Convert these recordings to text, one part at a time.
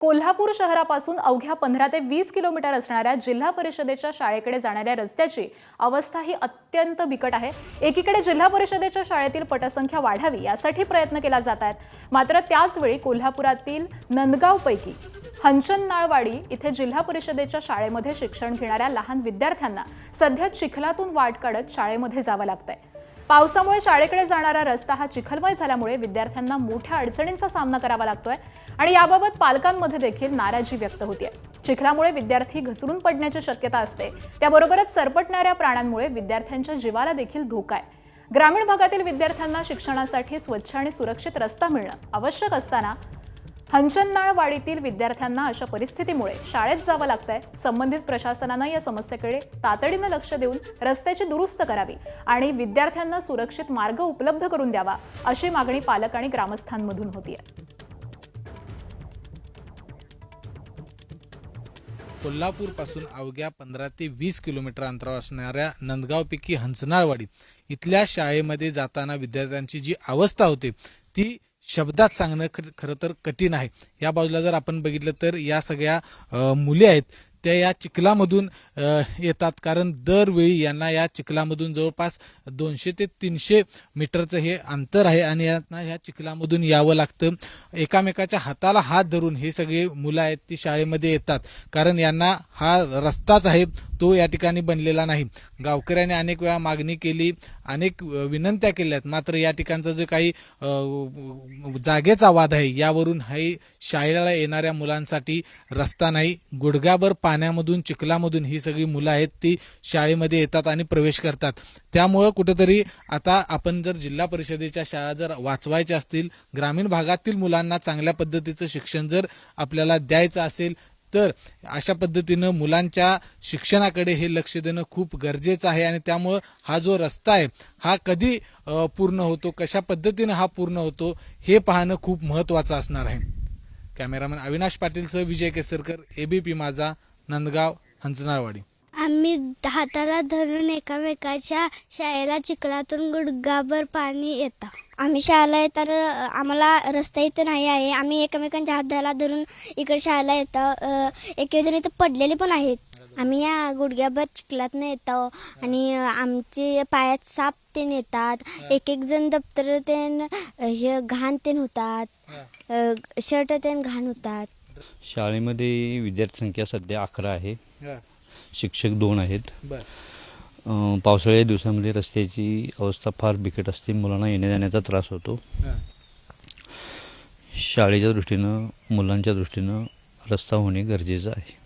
कोल्हापूर शहरापासून अवघ्या 15 ते 20 किलोमीटर असणाऱ्या जिल्हा परिषदेच्या शाळेकडे जाणाऱ्या रस्त्याची अवस्था ही अत्यंत बिकट आहे। एकीकडे जिल्हा परिषदेच्या शाळेतील पटसंख्या वाढावी यासाठी प्रयत्न केला जात आहेत, मात्र त्याच वेळी कोल्हापुरातील नंदगावपैकी हंचननाळवाडी इथे जिल्हा परिषदेच्या शाळेमध्ये शिक्षण घेणाऱ्या लहान विद्यार्थ्यांना सध्या चिखलातून वाट काढत शाळेमध्ये जावं लागतंय। पावसामुळे शाळेकडे जाणारा रस्ता हा चिखलमय झाल्यामुळे विद्यार्थ्यांना मोठ्या अडचणींचा सामना करावा लागतोय आणि याबाबत पालकांमध्ये देखील नाराजी व्यक्त होतीये। चिखलामुळे विद्यार्थी घसरून पडण्याची शक्यता असते, त्याबरोबरच सरपटणाऱ्या प्राण्यांमुळे विद्यार्थ्यांच्या जीवाला देखील धोका आहे। ग्रामीण भागातील विद्यार्थ्यांना शिक्षणासाठी स्वच्छ आणि सुरक्षित रस्ता मिळणं आवश्यक असताना हंचननाळवाडीतील विद्यार्थ्यांना अशा परिस्थितीमुळे शाळेत जावं लागतंय। संबंधित प्रशासनानं या समस्येकडे तातडीनं लक्ष देऊन रस्त्याची दुरुस्त करावी आणि विद्यार्थ्यांना सुरक्षित मार्ग उपलब्ध करून द्यावा, अशी मागणी पालक आणि ग्रामस्थांमधून होतीये। कोल्हापूरपासून अवघ्या 15 ते 20 किलोमीटर अंतरावर असणाऱ्या नंदगावपैकी हंचनाळवाडी इथल्या शाळेमध्ये जाताना विद्यार्थ्यांची जी अवस्था होते ती शब्दात सांगणं खरं तर कठीण आहे। या बाजूला जर आपण बघितलं तर या सगळ्या मुली आहेत त्या या चिखलामधून येतात, कारण दरवेळी यांना या चिखलामधून जवळपास 200 ते 300 मीटरचं हे अंतर आहे आणि यांना ह्या चिखलामधून यावं लागतं। एकामेकाच्या हाताला हात धरून हे सगळे मुलं आहेत ती शाळेमध्ये येतात, कारण यांना हा रस्ताच आहे तो या ठिकाणी बनलेला नाही। गावकऱ्यांनी अनेक वेळा मागणी केली, अनेक विनंत्या केल्यात, मात्र या ठिकाणचा जो काही जागेचा वाद आहे यावरून हे शाळेला येणाऱ्या मुलांसाठी रस्ता नाही। गुडघाभर पाण्यामधून चिखलामधून ही सगळी मुलं आहेत ती शाळेमध्ये येतात आणि प्रवेश करतात। त्यामुळं कुठेतरी आता आपण जर जिल्हा परिषदेच्या शाळा जर वाचवायच्या असतील, ग्रामीण भागातील मुलांना चांगल्या पद्धतीचं शिक्षण जर आपल्याला द्यायचं असेल तर अशा पद्धतीनं मुलांच्या शिक्षणाकडे हे लक्ष देणं खूप गरजेचं आहे आणि त्यामुळं हा जो रस्ता आहे हा कधी पूर्ण होतो, कशा पद्धतीनं हा पूर्ण होतो हे पाहणं खूप महत्त्वाचं असणार आहे। कॅमेरामॅन अविनाश पाटीलसह विजय केसरकर, एबीपी माझा, नंदगाव, हंचनाळवाडी। आम्ही हाताला धरून एकामेकाच्या शाळेला चिखलातून गुडघाभर पाणी येतं। आम्ही शाळेला येताना आम्हाला रस्ता इथं नाही आहे, आम्ही एकमेकांच्या हाताला धरून इकडे शाळेला येतो। एक जण इथं पडलेले पण आहेत। आम्ही या गुडघ्याभर चिखलातनं येतो आणि आमचे पायात साप तेन येतात। एक जण दप्तर तेन हे घाण तेन होतात, शर्ट तेन घाण होतात। शाळेमध्ये विद्यार्थी संख्या सध्या 11 आहे, शिक्षक 2 आहेत। पावसाळ्याच्या दिवसामध्ये रस्त्याची अवस्था फार बिकट असते, मुलांना येण्या जाण्याचा त्रास होतो। शाळेच्या दृष्टीनं, मुलांच्या दृष्टीनं रस्ता होणे गरजेचं आहे।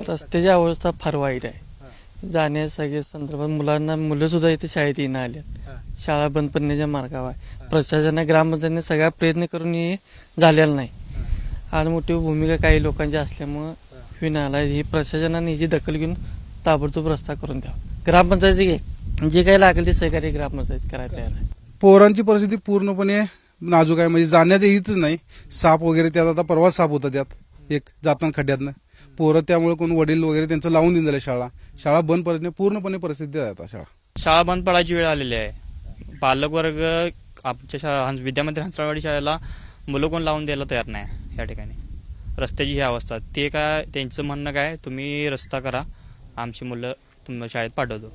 रस्त्याची अवस्था फार वाईट आहे। जाण्या सगळ्या संदर्भात मुलं सुद्धा इथे शाळेत येणं आल्यात, शाळा बंद पडण्याच्या मार्गावर आहे। प्रशासनाने ग्रामपंचायतीने सगळा प्रयत्न करून हे झालेलं नाही आणि मोठी भूमिका काही लोकांची असल्यामुळं विनाला ही प्रशासनाने हिची दखल घेऊन ताबडतोब रस्ता करून द्यावा। ग्रामपंचायती जे काही लागेल ते सहकार्य ग्रामपंचायत करायला तयार आहे। पोरांची परिस्थिती पूर्णपणे नाजूक आहे, म्हणजे जाण्याच्या इथंच नाही, साप वगैरे त्यात आता परवा साप होता त्यात एक जाताना खड्ड्यातनं पोरं, त्यामुळे कोण वडील वगैरे त्यांचं लावून देऊन झालं। शाळा बंद पडणे पूर्णपणे परिस्थिती आहे आता। शाळा बंद पडायची वेळ आलेली आहे। पालक वर्ग आमच्या विद्यामंदिर हंचनाळवाडी शाळेला मुलं कोण लावून द्यायला तयार नाही। या ठिकाणी रस्त्याची ही अवस्था, ते काय त्यांचं म्हणणं काय, तुम्ही रस्ता करा, आमची मुलं शाळेत पाठवतो।